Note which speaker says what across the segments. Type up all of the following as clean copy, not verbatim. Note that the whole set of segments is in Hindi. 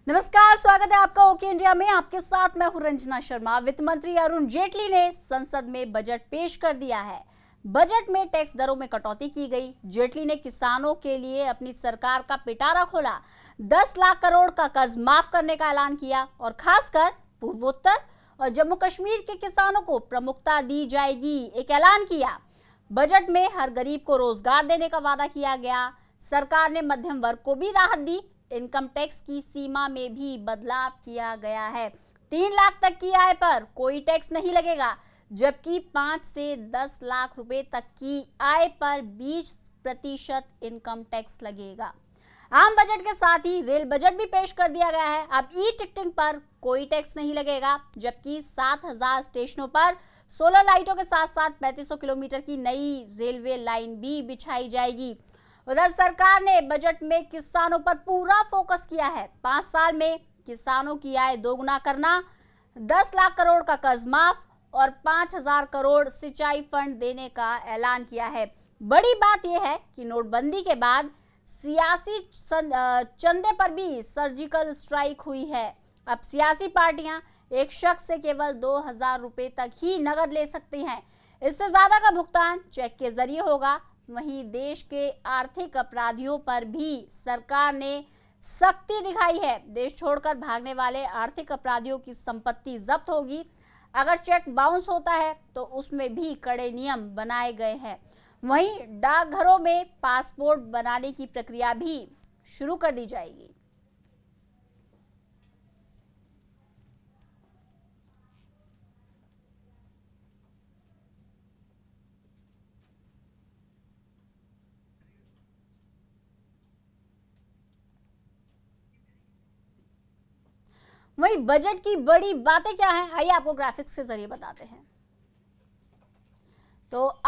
Speaker 1: नमस्कार, स्वागत है आपका ओके इंडिया में। आपके साथ मैं हूं रंजना शर्मा। वित्त मंत्री अरुण जेटली ने संसद में बजट पेश कर दिया है। बजट में टैक्स दरों में कटौती की गई। जेटली ने किसानों के लिए अपनी सरकार का पिटारा खोला। 10 लाख करोड़ का कर्ज माफ करने का ऐलान किया और खासकर पूर्वोत्तर और जम्मू कश्मीर के किसानों को प्रमुखता दी जाएगी, एक ऐलान किया। बजट में हर गरीब को रोजगार देने का वादा किया गया। सरकार ने मध्यम वर्ग को भी राहत दी। इनकम टैक्स की सीमा में भी बदलाव किया गया है। 3 लाख तक की आय पर कोई टैक्स नहीं लगेगा, जबकि 5 से 10 लाख रुपए तक की आय पर 20% इनकम टैक्स लगेगा। आम बजट के साथ ही रेल बजट भी पेश कर दिया गया है। अब ई टिकटिंग पर कोई टैक्स नहीं लगेगा, जबकि 7000 स्टेशनों पर सोलर लाइटों के साथ साथ 3500 किलोमीटर की नई रेलवे लाइन भी बिछाई जाएगी। उधर सरकार ने बजट में किसानों पर पूरा फोकस किया है। 5 साल में किसानों की आय दोगुना करना, 10 लाख करोड़ का कर्ज माफ और 5000 करोड़ सिंचाई फंड देने का ऐलान किया है। बड़ी बात यह है कि नोटबंदी के बाद सियासी चंदे पर भी सर्जिकल स्ट्राइक हुई है। अब सियासी पार्टियां एक शख्स से केवल 2000 रुपए तक ही नगद ले सकती हैं। इससे ज्यादा का भुगतान चेक के जरिए होगा। वहीं देश के आर्थिक अपराधियों पर भी सरकार ने सख्ती दिखाई है। देश छोड़कर भागने वाले आर्थिक अपराधियों की संपत्ति जब्त होगी। अगर चेक बाउंस होता है तो उसमें भी कड़े नियम बनाए गए हैं। वहीं डाकघरों में पासपोर्ट बनाने की प्रक्रिया भी शुरू कर दी जाएगी। वही बजट की बड़ी बातें क्या हैं, आइए आपको ग्राफिक्स के जरिए बताते हैं। तो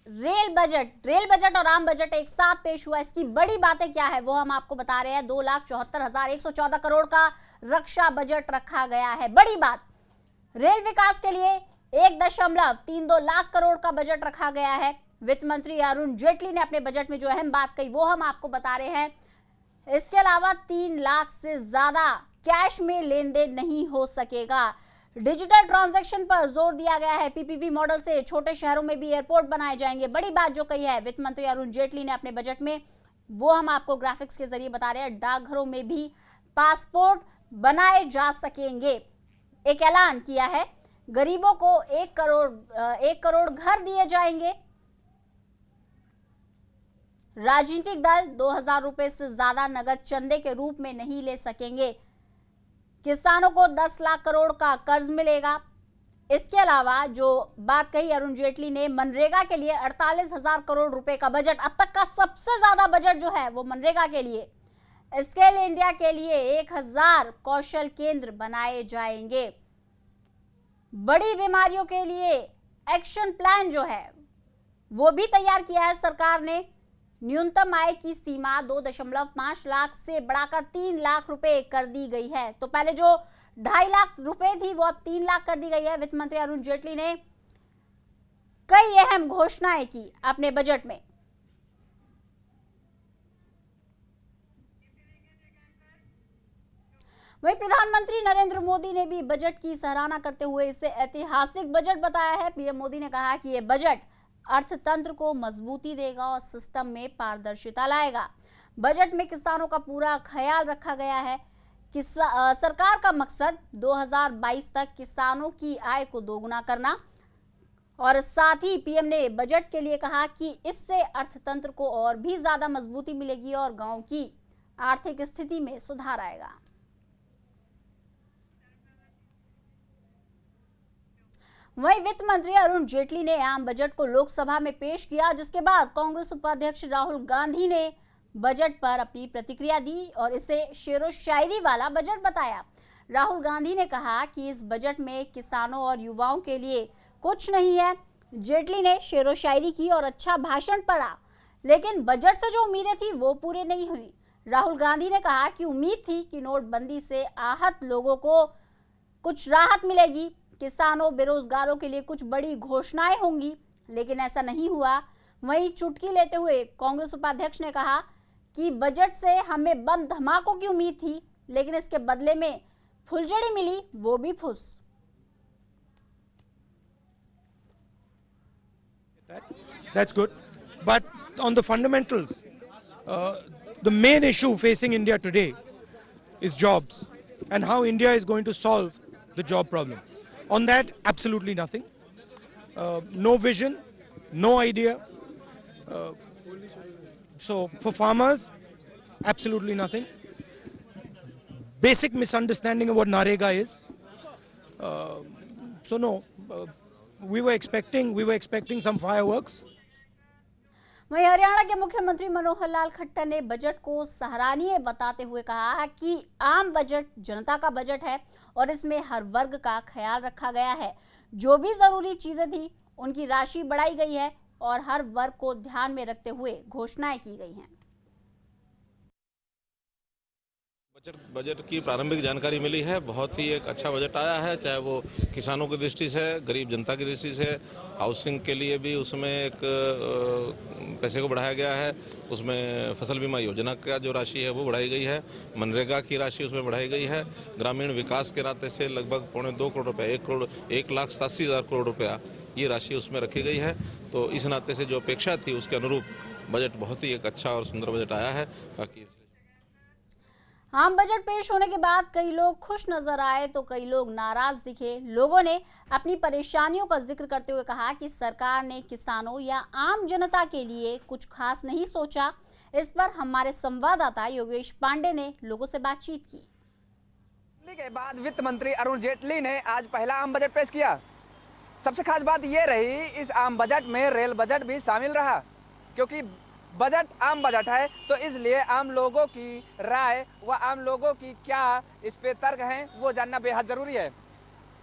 Speaker 1: रेल बजट और आम बजट एक साथ पेश हुआ। इसकी बड़ी बातें क्या है वो हम आपको बता रहे हैं। 2,74,114 करोड़ का रक्षा बजट रखा गया है। बड़ी बात, रेल विकास के लिए 1.32 लाख करोड़ का बजट रखा गया है। वित्त मंत्री अरुण जेटली ने अपने बजट में जो अहम बात कही वो हम आपको बता रहे हैं। इसके अलावा 3 लाख से ज्यादा कैश में लेन देन नहीं हो सकेगा। डिजिटल ट्रांजैक्शन पर जोर दिया गया है। पीपीपी मॉडल से छोटे शहरों में भी एयरपोर्ट बनाए जाएंगे। बड़ी बात जो कही है वित्त मंत्री अरुण जेटली ने अपने बजट में, वो हम आपको ग्राफिक्स के जरिए बता रहे हैं। डाकघरों में भी पासपोर्ट बनाए जा सकेंगे, एक ऐलान किया है। गरीबों को 1 करोड़ घर दिए जाएंगे। राजनीतिक दल 2000 रुपए से ज्यादा नगद चंदे के रूप में नहीं ले सकेंगे। किसानों को 10 लाख करोड़ का कर्ज मिलेगा। इसके अलावा जो बात कही अरुण जेटली ने, मनरेगा के लिए 48,000 करोड़ रुपए का बजट, अब तक का सबसे ज्यादा बजट जो है वो मनरेगा के लिए। स्केल इंडिया के लिए 1000 कौशल केंद्र बनाए जाएंगे। बड़ी बीमारियों के लिए एक्शन प्लान जो है वो भी तैयार किया है सरकार ने। न्यूनतम आय की सीमा 2.5 लाख से बढ़ाकर 3 लाख रुपए कर दी गई है। तो पहले जो 2.5 लाख रुपए थी वो अब 3 लाख कर दी गई है। वित्त मंत्री अरुण जेटली ने कई अहम घोषणाएं की अपने बजट में। वहीं प्रधानमंत्री नरेंद्र मोदी ने भी बजट की सराहना करते हुए इसे ऐतिहासिक बजट बताया है। पीएम मोदी ने कहा कि यह बजट अर्थतंत्र को मजबूती देगा और सिस्टम में पारदर्शिता लाएगा। बजट में किसानों का पूरा ख्याल रखा गया है। सरकार का मकसद 2022 तक किसानों की आय को दोगुना करना, और साथ ही पीएम ने बजट के लिए कहा कि इससे अर्थतंत्र को और भी ज्यादा मजबूती मिलेगी और गांव की आर्थिक स्थिति में सुधार आएगा। वहीं वित्त मंत्री अरुण जेटली ने आम बजट को लोकसभा में पेश किया, जिसके बाद कांग्रेस उपाध्यक्ष राहुल गांधी ने बजट पर अपनी प्रतिक्रिया दी और इसे शेरो शायरी वाला बजट बताया। राहुल गांधी ने कहा कि इस बजट में किसानों और युवाओं के लिए कुछ नहीं है। जेटली ने शेरो शायरी की और अच्छा भाषण पढ़ा, लेकिन बजट से जो उम्मीदें थी वो पूरी नहीं हुई। राहुल गांधी ने कहा कि उम्मीद थी कि नोटबंदी से आहत लोगों को कुछ राहत मिलेगी, किसानों बेरोजगारों के लिए कुछ बड़ी घोषणाएं होंगी, लेकिन ऐसा नहीं हुआ। वहीं चुटकी लेते हुए कांग्रेस उपाध्यक्ष ने कहा कि बजट से हमें बम धमाकों की उम्मीद थी, लेकिन इसके बदले में फुलझड़ी मिली, वो भी फुस।
Speaker 2: That's good. But on the fundamentals, the main issue facing India today is jobs and how India is going to solve the job problem. On that, absolutely nothing. No vision, no idea. So for farmers, absolutely nothing. Basic misunderstanding of what Narega is. So no, we were expecting some fireworks.
Speaker 1: वहीं हरियाणा के मुख्यमंत्री मनोहर लाल खट्टर ने बजट को सराहनीय बताते हुए कहा कि आम बजट जनता का बजट है और इसमें हर वर्ग का ख्याल रखा गया है। जो भी जरूरी चीजें थी उनकी राशि बढ़ाई गई है और हर वर्ग को ध्यान में रखते हुए घोषणाएं की गई हैं।
Speaker 3: बजट की प्रारंभिक जानकारी मिली है। बहुत ही एक अच्छा बजट आया है, चाहे वो किसानों की दृष्टि से, गरीब जनता की दृष्टि से, हाउसिंग के लिए भी उसमें एक पैसे को बढ़ाया गया है। उसमें फसल बीमा योजना का जो राशि है वो बढ़ाई गई है, मनरेगा की राशि उसमें बढ़ाई गई है। ग्रामीण विकास के नाते से लगभग 2.25 करोड़ रुपये, 1,87,000 करोड़ रुपया ये राशि उसमें रखी गई है। तो इस नाते से जो अपेक्षा थी उसके अनुरूप बजट बहुत ही एक अच्छा और सुंदर बजट आया है। बाकी
Speaker 1: आम बजट पेश होने के बाद कई लोग खुश नजर आए तो कई लोग नाराज दिखे। लोगों ने अपनी परेशानियों का जिक्र करते हुए कहा कि सरकार ने किसानों या आम जनता के लिए कुछ खास नहीं सोचा। इस पर हमारे संवाददाता योगेश पांडे ने लोगों से बातचीत की।
Speaker 4: दिल्ली के बाद वित्त मंत्री अरुण जेटली ने आज पहला आम बजट पेश किया। सबसे खास बात यह रही, इस आम बजट में रेल बजट भी शामिल रहा, क्योंकि बजट आम बजट है तो इसलिए आम लोगों की राय व आम लोगों की क्या इस पे तर्क हैं वो जानना बेहद जरूरी है।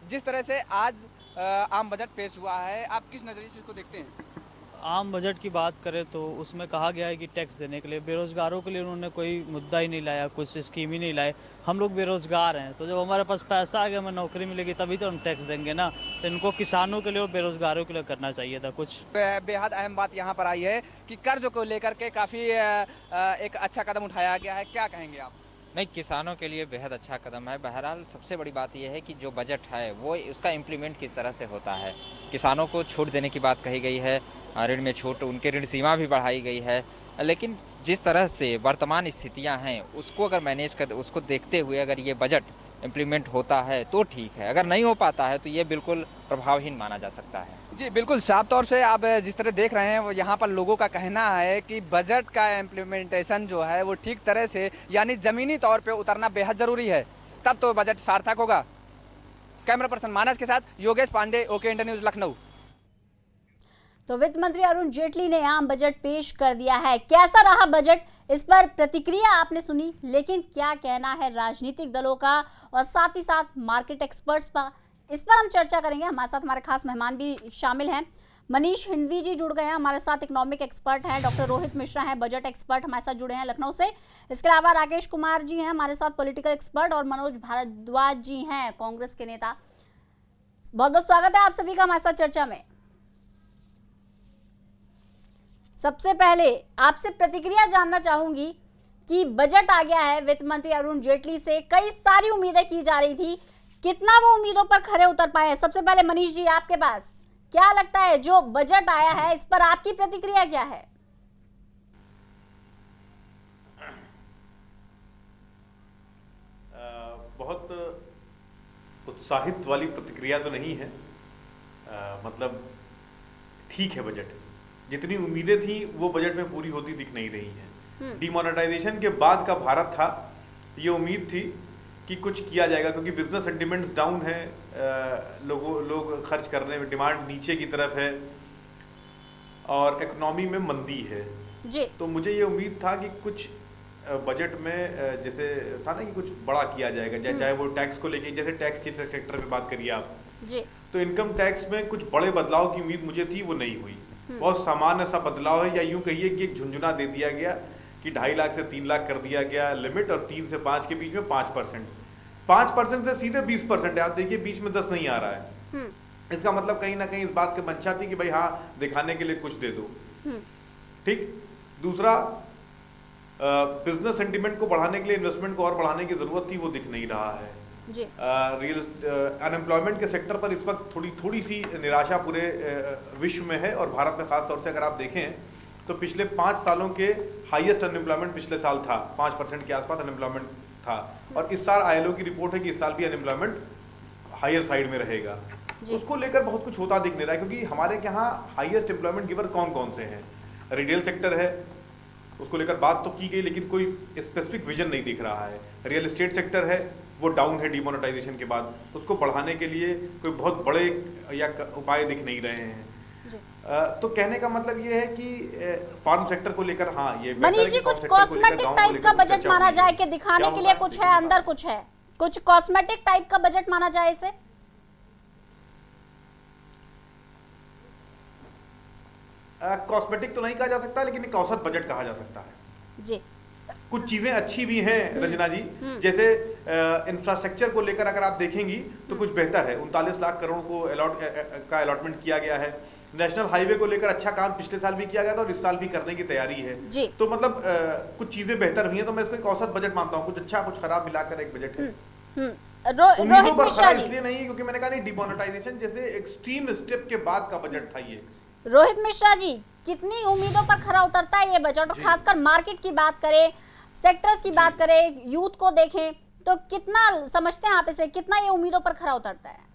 Speaker 4: जिस तरह से आज आम बजट पेश हुआ है, आप किस नजरिए से इसको देखते हैं?
Speaker 5: आम बजट की बात करें तो उसमें कहा गया है कि टैक्स देने के लिए, बेरोजगारों के लिए उन्होंने कोई मुद्दा ही नहीं लाया, कुछ स्कीम ही नहीं लाए। हम लोग बेरोजगार हैं तो जब हमारे पास पैसा आ गया, हमें नौकरी मिलेगी तभी तो हम टैक्स देंगे ना। तो इनको किसानों के लिए और बेरोजगारों के लिए करना चाहिए था कुछ।
Speaker 4: बेहद अहम बात यहाँ पर आई है कि कर्ज को लेकर के काफी एक अच्छा कदम उठाया गया है, क्या कहेंगे आप?
Speaker 6: नहीं, किसानों के लिए बेहद अच्छा कदम है। बहरहाल सबसे बड़ी बात यह है कि जो बजट है वो उसका इम्प्लीमेंट किस तरह से होता है। किसानों को छूट देने की बात कही गई है, ऋण में छूट, उनके ऋण सीमा भी बढ़ाई गई है। लेकिन जिस तरह से वर्तमान स्थितियां हैं उसको अगर मैनेज कर, उसको देखते हुए अगर ये बजट इम्प्लीमेंट होता है तो ठीक है, अगर नहीं हो पाता है तो ये बिल्कुल प्रभावहीन माना जा सकता है।
Speaker 4: जी बिल्कुल, साफ तौर से आप जिस तरह देख रहे हैं वो यहाँ पर लोगों का कहना है कि बजट का इम्प्लीमेंटेशन जो है वो ठीक तरह से यानी जमीनी तौर पे उतरना बेहद जरूरी है, तब तो बजट सार्थक होगा। कैमरा पर्सन मानस के साथ Yogesh Pandey, okay India news, Lucknow.
Speaker 1: तो वित्त मंत्री अरुण जेटली ने आम बजट पेश कर दिया है। कैसा रहा बजट, इस पर प्रतिक्रिया आपने सुनी, लेकिन क्या कहना है राजनीतिक दलों का और साथ ही साथ मार्केट एक्सपर्ट्स का, इस पर हम चर्चा करेंगे। हमारे साथ हमारे खास मेहमान भी शामिल हैं। मनीष हिंदवी जी जुड़ गए हैं हमारे साथ, इकोनॉमिक एक्सपर्ट हैं। डॉक्टर रोहित मिश्रा हैं, बजट एक्सपर्ट, हमारे साथ जुड़े हैं लखनऊ से। इसके अलावा राकेश कुमार जी हैं हमारे साथ, पॉलिटिकल एक्सपर्ट, और मनोज भारद्वाज जी हैं, कांग्रेस के नेता। बहुत बहुत स्वागत है आप सभी का हमारे साथ चर्चा में। सबसे पहले आपसे प्रतिक्रिया जानना चाहूंगी कि बजट आ गया है, वित्त मंत्री अरुण जेटली से कई सारी उम्मीदें की जा रही थी, कितना वो उम्मीदों पर खरे उतर पाए हैं? सबसे पहले मनीष जी आपके पास, क्या लगता है जो बजट आया है इस पर आपकी प्रतिक्रिया क्या है?
Speaker 7: बहुत उत्साहित वाली प्रतिक्रिया तो नहीं है। मतलब ठीक है, बजट जितनी उम्मीदें थी वो बजट में पूरी होती दिख नहीं रही हैं। डिमोनेटाइजेशन के बाद का भारत था, ये उम्मीद थी कि कुछ किया जाएगा, क्योंकि बिजनेस सेंटिमेंट्स डाउन है, लोग खर्च करने में, डिमांड नीचे की तरफ है और इकोनॉमी में मंदी है
Speaker 1: जी।
Speaker 7: तो मुझे ये उम्मीद था कि कुछ बजट में जैसे था ना कि कुछ बड़ा किया जाएगा, चाहे वो टैक्स को लेके, जैसे टैक्स के सेक्टर में बात करिए आप
Speaker 1: जी,
Speaker 7: तो इनकम टैक्स में कुछ बड़े बदलाव की उम्मीद मुझे थी, वो नहीं हुई। बहुत सामान्य सा बदलाव है, या यूं कहिए कि एक झुंझुना दे दिया गया कि 2.5 लाख से 3 लाख कर दिया गया लिमिट, और 3 से 5 के बीच में 5% से सीधे 20% है। आप देखिए बीच में 10 नहीं आ रहा है। इसका मतलब कहीं ना कहीं इस बात की मंशा थी कि भाई हाँ, दिखाने के लिए कुछ दे दो। ठीक। दूसरा, बिजनेस सेंटिमेंट को बढ़ाने के लिए इन्वेस्टमेंट को और बढ़ाने की जरूरत थी, वो दिख नहीं रहा है।
Speaker 1: जी
Speaker 7: रियल अनएम्प्लॉयमेंट के सेक्टर पर इस वक्त थोड़ी सी निराशा पूरे विश्व में है, और भारत में खास तौर से अगर आप देखें तो पिछले 5 सालों के हाईएस्ट अनएम्प्लॉयमेंट पिछले साल था, 5% के आसपास अनएम्प्लॉयमेंट था, और इस साल आईएलओ की रिपोर्ट है कि इस साल भी अनएम्प्लॉयमेंट हायर साइड में रहेगा। उसको लेकर बहुत कुछ होता दिख नहीं रहा है, क्योंकि हमारे यहाँ हाईएस्ट एम्प्लॉयमेंट गिवर कौन कौन से हैं। रिटेल सेक्टर है, उसको लेकर बात तो की गई, लेकिन कोई स्पेसिफिक विजन नहीं दिख रहा है। रियल एस्टेट सेक्टर है, वो डाउन है डिमोनेटाइजेशन के बाद, उसको बढ़ाने के लिए कोई बहुत बड़े या उपाय दिख नहीं रहे हैं। तो कहने का मतलब ये है कि फार्म सेक्टर को लेकर हाँ ये
Speaker 1: मनीष जी, कुछ कॉस्मेटिक टाइप का बजट माना जाए कि दिखाने के लिए कुछ है, अंदर कुछ है, कुछ कॉस्मेटिक टाइप का बजट माना जाए इसे?
Speaker 7: कॉस्मेटिक तो नहीं कहा जा सकता, लेकिन एक औसत बजट कहा जा सकता है
Speaker 1: जी।
Speaker 7: कुछ चीजें अच्छी भी हैं रंजना जी, जैसे इंफ्रास्ट्रक्चर को लेकर अगर आप देखेंगी तो कुछ बेहतर है। 39 लाख करोड़ को अलॉटमेंट किया गया है। नेशनल हाईवे को लेकर अच्छा काम पिछले साल भी किया गया था और इस साल भी करने की तैयारी है
Speaker 1: जी।
Speaker 7: तो मतलब कुछ चीजें बेहतर हुई हैं, तो मैं इसको एक औसत बजट मानता हूँ। कुछ अच्छा कुछ खराब मिलाकर एक बजट है।
Speaker 1: रोहित मिश्रा जी,
Speaker 7: इसलिए नहीं क्योंकि मैंने कहा नहीं, डिमोनेटाइजेशन जैसे एक्सट्रीम स्टेप के बाद का बजट था ये।
Speaker 1: रोहित मिश्रा जी, कितनी उम्मीदों पर खरा उतरता है ये बजट? और खासकर मार्केट की बात करें, सेक्टर्स की बात करें, यूथ को देखें, तो कितना समझते हैं आप इसे, कितना ये उम्मीदों पर खरा उतरता है?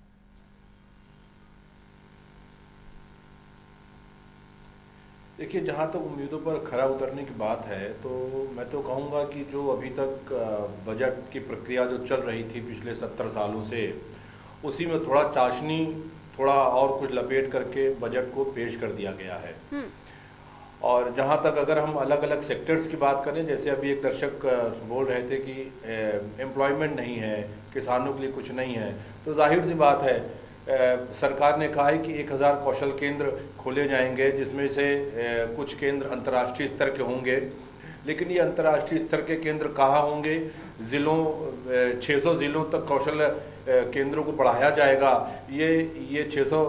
Speaker 8: देखिए, जहाँ तक उम्मीदों पर खरा उतरने की बात है तो मैं तो कहूँगा कि जो अभी तक बजट की प्रक्रिया जो चल रही थी पिछले 70 सालों से, उसी में थोड़ा चाशनी, थोड़ा और कुछ लपेट करके बजट को पेश कर दिया गया है। और जहाँ तक अगर हम अलग अलग सेक्टर्स की बात करें, जैसे अभी एक दर्शक बोल रहे थे कि एम्प्लॉयमेंट नहीं है, किसानों के लिए कुछ नहीं है, तो जाहिर सी बात है सरकार ने कहा है कि 1000 कौशल केंद्र खोले जाएंगे, जिसमें से कुछ केंद्र अंतर्राष्ट्रीय स्तर के होंगे। लेकिन ये अंतर्राष्ट्रीय स्तर के केंद्र कहाँ होंगे? ज़िलों 600 ज़िलों तक कौशल केंद्रों को बढ़ाया जाएगा। ये 600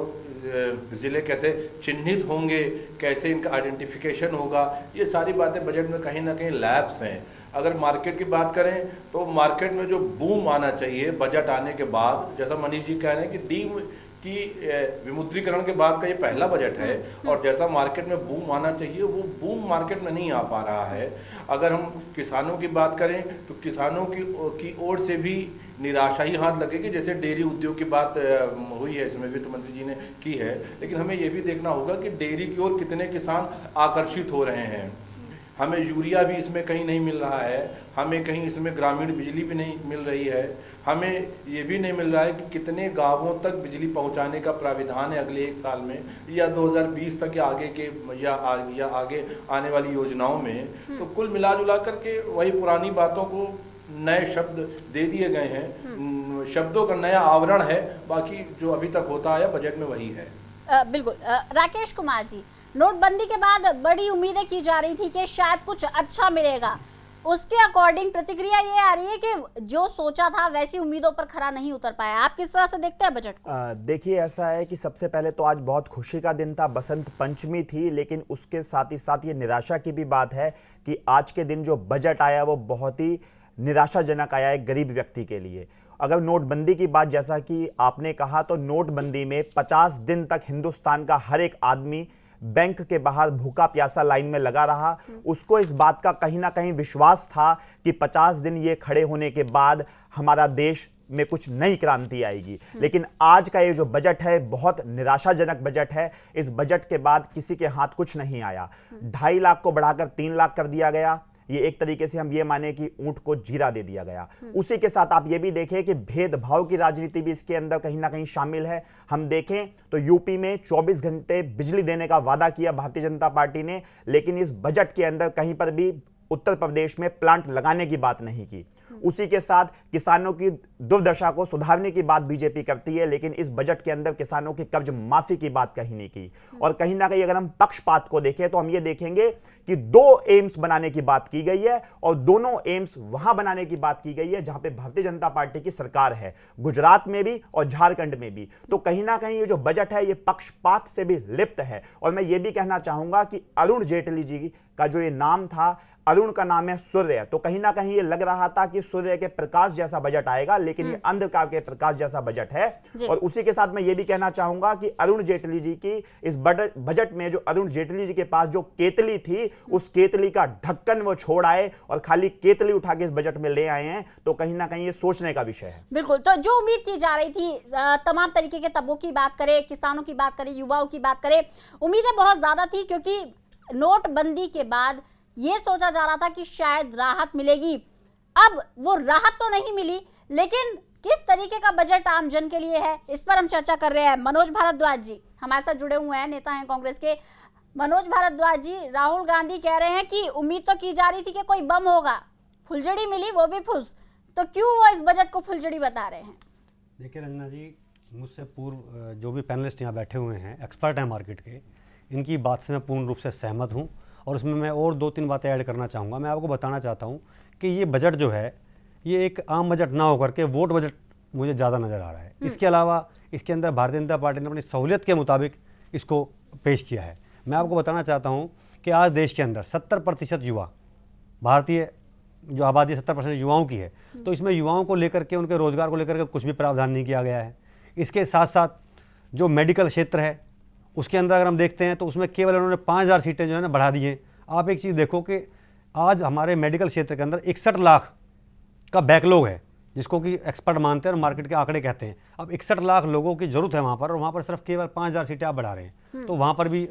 Speaker 8: ज़िले कैसे चिन्हित होंगे, कैसे इनका आइडेंटिफिकेशन होगा, ये सारी बातें बजट में कहीं ना कहीं लैप्स हैं। अगर मार्केट की बात करें तो मार्केट में जो बूम आना चाहिए बजट आने के बाद, जैसा मनीष जी कह रहे हैं कि विमुद्रीकरण के बाद का ये पहला बजट है, और जैसा मार्केट में बूम आना चाहिए वो बूम मार्केट में नहीं आ पा रहा है। अगर हम किसानों की बात करें तो किसानों की ओर से भी निराशा ही हाथ लगेगी। जैसे डेयरी उद्योग की बात हुई है, इसमें वित्त मंत्री जी ने की है, लेकिन हमें ये भी देखना होगा कि डेयरी की ओर कितने किसान आकर्षित हो रहे हैं। हमें यूरिया भी इसमें कहीं नहीं मिल रहा है, हमें कहीं इसमें ग्रामीण बिजली भी नहीं मिल रही है, हमें ये भी नहीं मिल रहा है कि कितने गांवों तक बिजली पहुंचाने का प्राविधान है अगले 1 साल में या 2020 तक या आगे के या आगे आने वाली योजनाओं में। तो कुल मिला जुला करके वही पुरानी बातों को नए शब्द दे दिए गए हैं, शब्दों का नया आवरण है, बाकी जो अभी तक होता आया बजट में वही है।
Speaker 1: बिल्कुल। राकेश कुमार जी, नोटबंदी के बाद बड़ी उम्मीदें की जा रही थी कि शायद कुछ अच्छा मिलेगा, उसके अकॉर्डिंग प्रतिक्रिया ये आ रही है कि जो सोचा था वैसी उम्मीदों पर खरा नहीं उतर पाया। आप किस तरह से देखते हैं बजट को?
Speaker 9: देखिए, ऐसा है कि सबसे पहले तो आज बहुत खुशी का दिन था, बसंत पंचमी थी, लेकिन उसके साथ ही साथ ये निराशा की भी बात है कि आज के दिन जो बजट आया वो बहुत ही निराशाजनक आया एक गरीब व्यक्ति के लिए। अगर नोटबंदी की बात जैसा कि आपने कहा, तो नोटबंदी में 50 दिन तक हिंदुस्तान का हर एक आदमी बैंक के बाहर भूखा प्यासा लाइन में लगा रहा। उसको इस बात का कहीं ना कहीं विश्वास था कि 50 दिन ये खड़े होने के बाद हमारा देश में कुछ नई क्रांति आएगी। लेकिन आज का ये जो बजट है बहुत निराशाजनक बजट है। इस बजट के बाद किसी के हाथ कुछ नहीं आया। 2.5 लाख को बढ़ाकर 3 लाख कर दिया गया। ये एक तरीके से हम ये माने कि ऊंट को जीरा दे दिया गया। उसी के साथ आप ये भी देखें कि भेदभाव की राजनीति भी इसके अंदर कहीं ना कहीं शामिल है। हम देखें तो यूपी में 24 घंटे बिजली देने का वादा किया भारतीय जनता पार्टी ने, लेकिन इस बजट के अंदर कहीं पर भी उत्तर प्रदेश में प्लांट लगाने की बात नहीं की। उसी के साथ किसानों की दुर्दशा को सुधारने की बात बीजेपी करती है, लेकिन इस बजट के अंदर किसानों की कर्ज माफी की बात कहीं नहीं की। और कहीं ना कहीं अगर हम पक्षपात को देखें तो हम ये देखेंगे कि 2 एम्स बनाने की बात की गई है, और दोनों एम्स वहां बनाने की बात की गई है जहां पे भारतीय जनता पार्टी की सरकार है, गुजरात में भी और झारखंड में भी। तो कहीं ना कहीं ये जो बजट है ये पक्षपात से भी लिप्त है। और मैं ये भी कहना चाहूंगा कि अरुण जेटली जी का जो ये नाम था अरुण का नाम है सूर्य। तो कहीं ना कहीं ये लग रहा था कि सूर्य के प्रकाश जैसा बजट आएगा, लेकिन ये अंधकार के प्रकाश जैसा बजट है। और उसी के साथ मैं ये भी कहना चाहूंगा कि अरुण जेटली जी की इस बजट में, जो अरुण जेटली जी के पास जो केतली थी, उस केतली का ढक्कन वो छोड़ आए और खाली केतली उठा के इस बजट में ले आए हैं। तो कहीं ना कहीं ये सोचने का विषय है।
Speaker 1: बिल्कुल। तो जो उम्मीद की जा रही थी, तमाम तरीके के तबकों की बात करें, किसानों की बात करें, युवाओं की बात करें, उम्मीदें बहुत ज्यादा थी, क्योंकि नोटबंदी के बाद ये सोचा जा रहा था कि शायद राहत मिलेगी। अब वो राहत तो नहीं मिली, लेकिन किस तरीके का बजट आमजन के लिए है, इस पर हम चर्चा कर रहे हैं। मनोज भारद्वाज जी हमारे साथ जुड़े हुए हैं, नेता हैं कांग्रेस के। मनोज भारद्वाज जी, राहुल गांधी कह रहे हैं कि उम्मीद तो की जा रही थी कि कोई बम होगा, फुलझड़ी मिली वो भी फुस, तो क्यों वो इस बजट को फुलझड़ी बता रहे हैं?
Speaker 10: देखिए रंजना जी, मुझसे पूर्व जो भी पैनलिस्ट यहाँ बैठे हुए हैं, एक्सपर्ट हैं मार्केट के, इनकी बात से मैं पूर्ण रूप से सहमत हूँ। और उसमें मैं और 2-3 बातें ऐड करना चाहूँगा। मैं आपको बताना चाहता हूँ कि ये बजट जो है, ये एक आम बजट ना होकर के वोट बजट मुझे ज़्यादा नज़र आ रहा है। इसके अलावा इसके अंदर भारतीय जनता पार्टी ने अपनी सहूलियत के मुताबिक इसको पेश किया है। मैं आपको बताना चाहता हूँ कि आज देश के अंदर 70% युवा, भारतीय जो आबादी 70% युवाओं की है, तो इसमें युवाओं को लेकर के, उनके रोज़गार को लेकर के कुछ भी प्रावधान नहीं किया गया है। इसके साथ साथ जो मेडिकल क्षेत्र है, उसके अंदर अगर हम देखते हैं तो उसमें केवल उन्होंने 5000 सीटें जो है ना बढ़ा दी हैं। आप एक चीज़ देखो कि आज हमारे मेडिकल क्षेत्र के अंदर 61 लाख का बैकलॉग है, जिसको कि एक्सपर्ट मानते हैं और मार्केट के आंकड़े कहते हैं। अब 61 लाख लोगों की जरूरत है वहाँ पर, और वहाँ पर सिर्फ केवल 5000 सीटें आप बढ़ा रहे हैं। तो वहाँ पर भी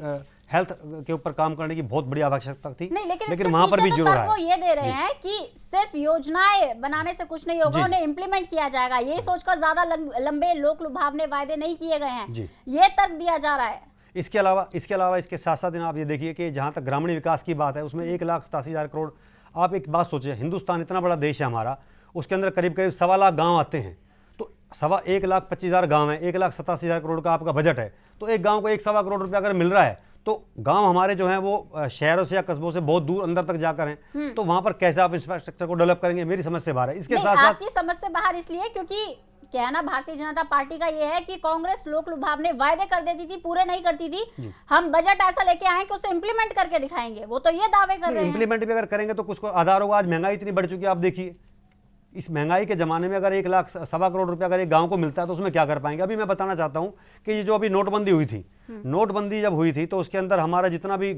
Speaker 10: हेल्थ के ऊपर काम करने की बहुत बड़ी आवश्यकता थी,
Speaker 1: नहीं,
Speaker 10: लेकिन वहाँ पर भी
Speaker 1: तो
Speaker 10: जरूरत है।
Speaker 1: वो ये दे रहे हैं कि सिर्फ योजनाएं बनाने से कुछ नहीं होगा, उन्हें इम्प्लीमेंट किया जाएगा। ये सोचकर ज्यादा लंबे लोक लुभावने वायदे नहीं किए गए हैं, ये तर्क दिया जा रहा है।
Speaker 10: इसके अलावा इसके साथ साथ आप ये देखिए कि जहाँ तक ग्रामीण विकास की बात है, उसमें 1,87,000 करोड़। आप एक बात सोचिए, हिंदुस्तान इतना बड़ा देश है हमारा, उसके अंदर करीब करीब 1.25 लाख गाँव आते हैं। तो 1,25,000 गाँव है, 1,87,000 करोड़ का आपका बजट है। तो एक गाँव को 1.25 करोड़ रुपया अगर मिल रहा है, तो गांव हमारे जो हैं वो शहरों से या कस्बों से बहुत दूर अंदर तक जाकर हैं, तो वहां पर कैसे आप इंफ्रास्ट्रक्चर को डेवलप करेंगे? मेरी समझ से बाहर है। इसके साथ साथ
Speaker 1: आपकी समझ से बाहर इसलिए क्योंकि कहना भारतीय जनता पार्टी का ये है कि कांग्रेस लोक लुभावने वायदे कर देती थी, पूरे नहीं करती थी। हम बजट ऐसा लेके आए कि उसे इंप्लीमेंट करके दिखाएंगे, वो तो ये दावे कर रहे हैं।
Speaker 10: इंप्लीमेंट भी अगर करेंगे तो कुछ को आधार होगा। आज महंगाई इतनी बढ़ चुकी है, आप देखिए, इस महंगाई के ज़माने में अगर 1,15 करोड़ रुपया अगर एक गांव को मिलता है तो उसमें क्या कर पाएंगे? अभी मैं बताना चाहता हूं कि ये जो अभी नोटबंदी हुई थी, नोटबंदी जब हुई थी तो उसके अंदर हमारा जितना भी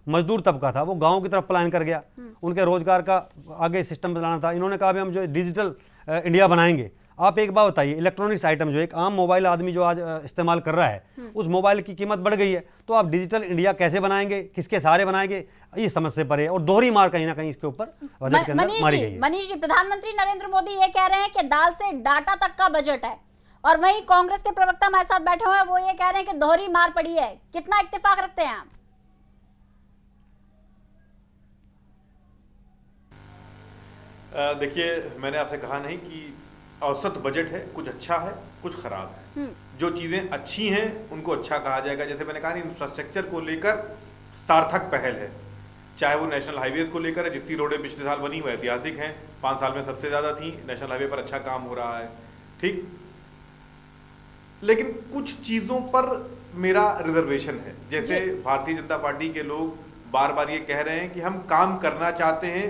Speaker 10: मजदूर तबका था वो गांव की तरफ पलायन कर गया। उनके रोजगार का आगे सिस्टम चलाना था। इन्होंने कहा भी हम जो डिजिटल इंडिया बनाएंगे। आप एक बात बताइए, इलेक्ट्रॉनिक्स आइटम जो एक आम मोबाइल आदमी जो आज इस्तेमाल कर रहा है, उस मोबाइल की कीमत बढ़ गई है। तो आप डिजिटल इंडिया कैसे बनाएंगे, किसके सहारे बनाएंगे, ये समझ से परे है। और दोहरी मार कहीं ना कहीं इसके ऊपर बजट के अंदर मारी गई है।
Speaker 1: मनीष जी, प्रधानमंत्री नरेंद्र मोदी ये कह रहे हैं कि दाल से डाटा तक का बजट है, और वहीं कांग्रेस के प्रवक्ता हमारे साथ बैठे हुए हैं, वो ये कह रहे हैं कि दोहरी मार पड़ी है। कितना इत्तेफाक रखते हैं आप?
Speaker 7: देखिए, मैंने आपसे कहा नहीं कि औसत बजट है, कुछ अच्छा है कुछ खराब है। जो चीजें अच्छी हैं उनको अच्छा कहा जाएगा। जैसे मैंने कहा, इंफ्रास्ट्रक्चर को लेकर सार्थक पहल है, चाहे वो नेशनल हाईवेज को लेकर है, जितनी रोडें पिछले साल बनी वो ऐतिहासिक हैं, 5 साल में सबसे ज्यादा थी। नेशनल हाईवे पर अच्छा काम हो रहा है, ठीक। लेकिन कुछ चीजों पर मेरा रिजर्वेशन है। जैसे भारतीय जनता पार्टी के लोग बार बार ये कह रहे हैं कि हम काम करना चाहते हैं,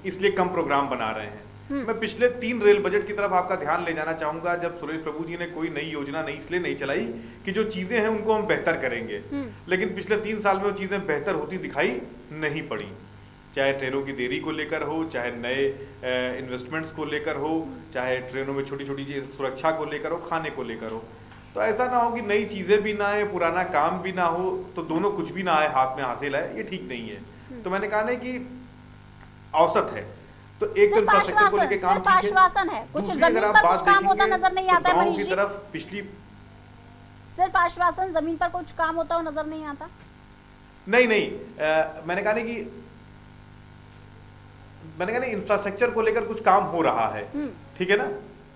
Speaker 7: इसलिए कम प्रोग्राम बना रहे हैं। मैं पिछले 3 रेल बजट की तरफ आपका ध्यान ले जाना चाहूंगा, जब सुरेश प्रभु जी ने कोई नई योजना नहीं इसलिए नहीं चलाई कि जो चीजें हैं उनको हम बेहतर करेंगे, लेकिन पिछले 3 साल में वो चीजें बेहतर होती दिखाई नहीं पड़ी। चाहे ट्रेनों की देरी को लेकर हो, चाहे नए इन्वेस्टमेंट्स को लेकर हो, चाहे ट्रेनों में छोटी छोटी चीज सुरक्षा को लेकर हो, खाने को लेकर हो। तो ऐसा ना हो कि नई चीजें भी ना आए, पुराना काम भी ना हो, तो दोनों कुछ भी ना आए, हाथ में हासिल है, ये ठीक नहीं है। तो मैंने कहा ना कि औसत है, तो एक इंफ्रास्ट्रक्चर को लेकर काम
Speaker 1: आश्वासन है, कुछ जमीन पर कुछ काम होता नजर नहीं आता है। मनीष जी,
Speaker 7: पिछली
Speaker 1: सिर्फ आश्वासन, जमीन पर कुछ काम होता हुआ नजर नहीं आता।
Speaker 7: नहीं, मैंने कहा नहीं, इंफ्रास्ट्रक्चर को लेकर कुछ काम हो रहा है, ठीक है ना,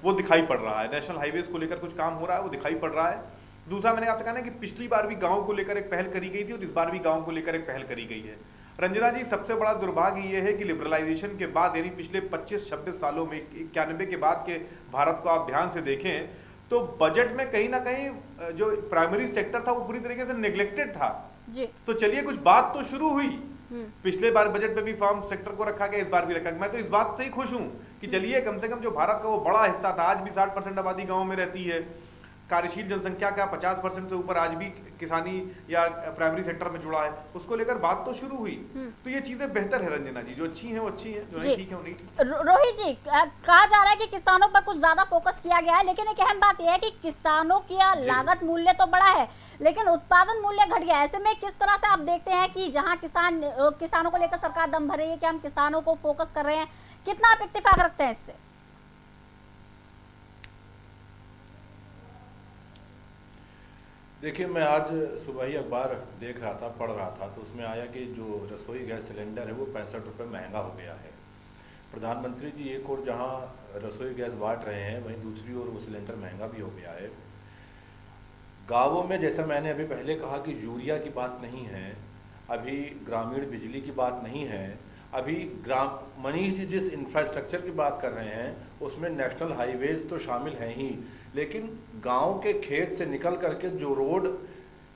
Speaker 7: वो दिखाई पड़ रहा है। नेशनल हाईवेज को लेकर कुछ काम हो रहा है, वो दिखाई पड़ रहा है। दूसरा, मैंने आपसे कहा ना कि पिछली बार भी गांव को लेकर एक पहल करी गई थी और इस बार भी गांव को लेकर एक पहल करी गई है। रंजना जी, सबसे बड़ा दुर्भाग्य ये है कि लिबरलाइजेशन के बाद, यानी पिछले 25-26 सालों में, 91 के बाद के भारत को आप ध्यान से देखें तो बजट में कहीं ना कहीं जो प्राइमरी सेक्टर था वो पूरी तरीके से नेग्लेक्टेड था जी। तो चलिए, कुछ बात तो शुरू हुई, पिछले बार बजट में भी फार्म सेक्टर को रखा गया, इस बार भी रखा गया। मैं तो इस बात से ही खुश हूं कि चलिए कम से कम जो भारत का वो बड़ा हिस्सा था, आज भी 60% आबादी गाँव में रहती है, कार्यशील जनसंख्या का 50% से ऊपर आज भी किसानी या प्राइमरी सेक्टर में जुड़ा है, उसको लेकर बात तो शुरू हुई। तो ये चीजें बेहतर है रंजना जी, जो अच्छी हैं वो अच्छी हैं, जो नहीं ठीक है वो नहीं ठीक।
Speaker 1: रोहित जी, कहा जा रहा है कि किसानों पर कुछ ज्यादा फोकस किया गया है, लेकिन एक अहम बात यह है कि किसानों की लागत मूल्य तो बड़ा है लेकिन उत्पादन मूल्य घट गया है। ऐसे में किस तरह से आप देखते हैं कि जहां किसानों को लेकर सरकार दम भर रही है कि हम किसानों को फोकस कर रहे हैं, कितना आप इत्तेफाक रखते हैं इससे?
Speaker 8: देखिए, मैं आज सुबह ही अखबार देख रहा था, पढ़ रहा था, तो उसमें आया कि जो रसोई गैस सिलेंडर है वो 65 रुपये महंगा हो गया है। प्रधानमंत्री जी एक और जहां रसोई गैस बांट रहे हैं, वहीं दूसरी ओर वो सिलेंडर महंगा भी हो गया है। गांवों में, जैसा मैंने अभी पहले कहा कि यूरिया की बात नहीं है, अभी ग्रामीण बिजली की बात नहीं है, अभी मनीष जी जिस इंफ्रास्ट्रक्चर की बात कर रहे हैं उसमें नेशनल हाईवेज तो शामिल हैं ही, लेकिन गांव के खेत से निकल करके जो रोड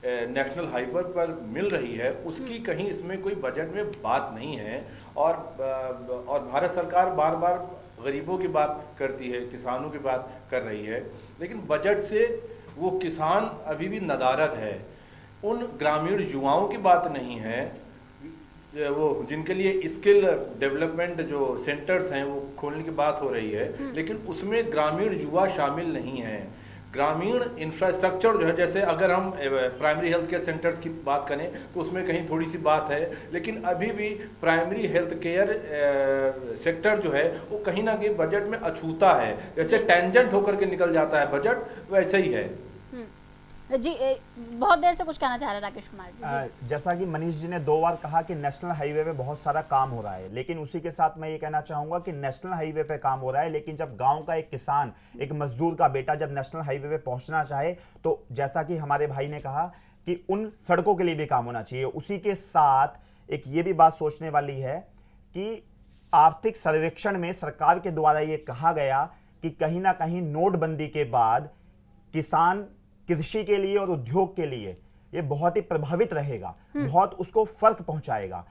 Speaker 8: नेशनल हाईवे पर मिल रही है उसकी कहीं इसमें कोई बजट में बात नहीं है। और भारत सरकार बार बार गरीबों की बात करती है, किसानों की बात कर रही है, लेकिन बजट से वो किसान अभी भी नदारद है। उन ग्रामीण युवाओं की बात नहीं है, वो जिनके लिए स्किल डेवलपमेंट जो सेंटर्स हैं वो खोलने की बात हो रही है, लेकिन उसमें ग्रामीण युवा शामिल नहीं है। ग्रामीण इंफ्रास्ट्रक्चर जो है, जैसे अगर हम प्राइमरी हेल्थ केयर सेंटर्स की बात करें तो उसमें कहीं थोड़ी सी बात है, लेकिन अभी भी प्राइमरी हेल्थ केयर सेक्टर जो है वो कहीं ना कहीं बजट में अछूता है। जैसे टेंजेंट होकर के निकल जाता है बजट, वैसे ही है।
Speaker 1: जी, बहुत देर से कुछ कहना चाह रहे राकेश कुमार जी।
Speaker 9: जैसा कि मनीष जी ने 2 बार कहा कि नेशनल हाईवे पे बहुत सारा काम हो रहा है, लेकिन उसी के साथ मैं ये कहना चाहूंगा कि नेशनल हाईवे पे काम हो रहा है, लेकिन जब गांव का एक किसान, एक मजदूर का बेटा जब नेशनल हाईवे पे पहुंचना चाहे तो जैसा कि हमारे भाई ने कहा कि उन सड़कों के लिए भी काम होना चाहिए। उसी के साथ एक ये भी बात सोचने वाली है कि आर्थिक सर्वेक्षण में सरकार के द्वारा ये कहा गया कि कहीं ना कहीं नोटबंदी के बाद किसान कृषि के लिए और उद्योग के लिए ये बहुत ही प्रभावित रहेगा, बहुत उसको फर्क पहुंचाएगा।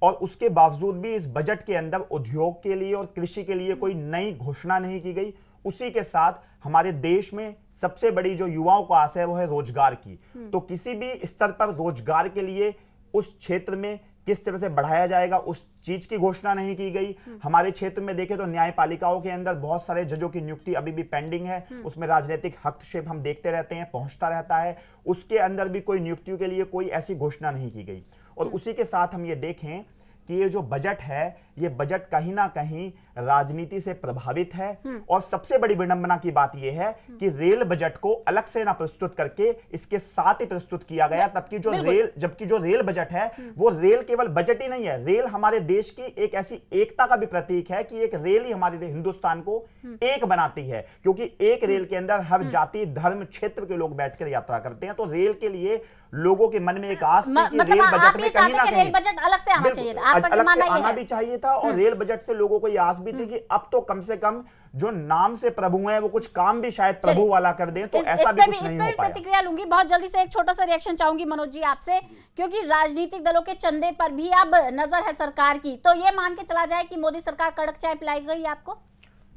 Speaker 9: और उसके बावजूद भी इस बजट के अंदर उद्योग के लिए और कृषि के लिए कोई नई घोषणा नहीं की गई। उसी के साथ हमारे देश में सबसे बड़ी जो युवाओं को आस है वो है रोजगार की। तो किसी भी स्तर पर रोजगार के लिए उस क्षेत्र में किस तरह से बढ़ाया जाएगा उस चीज की घोषणा नहीं की गई। हमारे क्षेत्र में देखें तो न्यायपालिकाओं के अंदर बहुत सारे जजों की नियुक्ति अभी भी पेंडिंग है, उसमें राजनीतिक हस्तक्षेप हम देखते रहते हैं, पहुंचता रहता है। उसके अंदर भी कोई नियुक्तियों के लिए कोई ऐसी घोषणा नहीं की गई। और उसी के साथ हम ये देखें कि ये जो बजट है, ये बजट कहीं ना कहीं राजनीति से प्रभावित है। और सबसे बड़ी विडंबना की बात यह है कि रेल बजट को अलग से ना प्रस्तुत करके इसके साथ ही प्रस्तुत किया गया, जबकि जो रेल बजट है वो रेल केवल बजट ही नहीं है, रेल हमारे देश की एक ऐसी एकता का भी प्रतीक है कि एक रेल ही हमारे हिंदुस्तान को एक बनाती है, क्योंकि एक रेल के अंदर हर जाति, धर्म, क्षेत्र के लोग बैठकर यात्रा करते हैं। तो रेल के लिए लोगों के मन में एक आस थी कि रेल बजट में कहीं ना कहीं
Speaker 1: रेल बजट अलग से आना चाहिए था, आपका
Speaker 9: अलग से
Speaker 1: मानना
Speaker 9: आना भी चाहिए था। और रेल बजट से लोगों को ये आस भी थी कि अब तो कम से कम जो नाम से प्रभु हैं वो कुछ काम भी शायद प्रभु वाला कर दें, तो ऐसा भी कुछ नहीं हो पाया।
Speaker 1: प्रतिक्रिया लूंगी बहुत जल्दी से, एक छोटा सा रिएक्शन चाहूंगी मनोज जी आपसे, क्योंकि राजनीतिक दलों के चंदे पर भी अब नजर है सरकार की। तो ये मान के चला जाए कि मोदी सरकार कड़क चाय पिलाई गई आपको?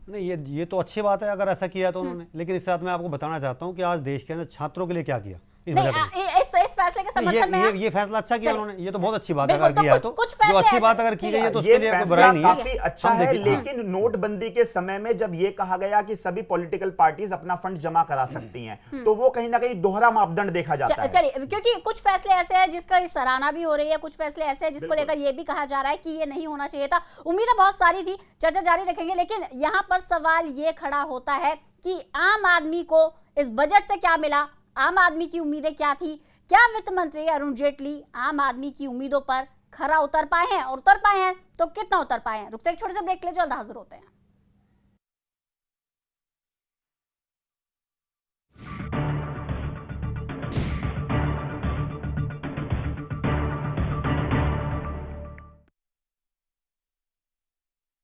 Speaker 10: नहीं, ये तो अच्छी बात है अगर ऐसा किया तो उन्होंने, लेकिन इस साथ मैं आपको बताना चाहता हूं कि आज देश के अंदर छात्रों के लिए क्या किया इस
Speaker 1: फैसले के समर्थन में
Speaker 10: ये फैसला अच्छा किया उन्होंने, ये तो बहुत अच्छी बात अगर किया है तो जो अच्छी बात अगर की गई है तो उसके लिए कोई बुराई नहीं है,
Speaker 9: काफी अच्छा है। लेकिन नोटबंदी के समय में जब ये कहा गया कि सभी पॉलिटिकल पार्टीज अपना फंड जमा करा सकती हैं, तो वो कहीं ना कहीं दोहरा मापदंड देखा जाता है।
Speaker 1: चलिए, क्योंकि कुछ फैसले ऐसे हैं जिसका सराहना भी हो रही है, कुछ फैसले ऐसे हैं जिसको लेकर ये भी कहा जा रहा है कि ये नहीं होना चाहिए था। उम्मीदें बहुत सारी थी, चर्चा जारी रखेंगे, लेकिन यहाँ पर सवाल ये खड़ा होता है कि आम आदमी को इस बजट से क्या मिला, आम आदमी की उम्मीदें क्या थी, क्या वित्त मंत्री अरुण जेटली आम आदमी की उम्मीदों पर खरा उतर पाए हैं, और उतर पाए हैं तो कितना उतर पाए हैं? रुकते एक छोटे से ब्रेक ले, जल्द हाजिर होते हैं।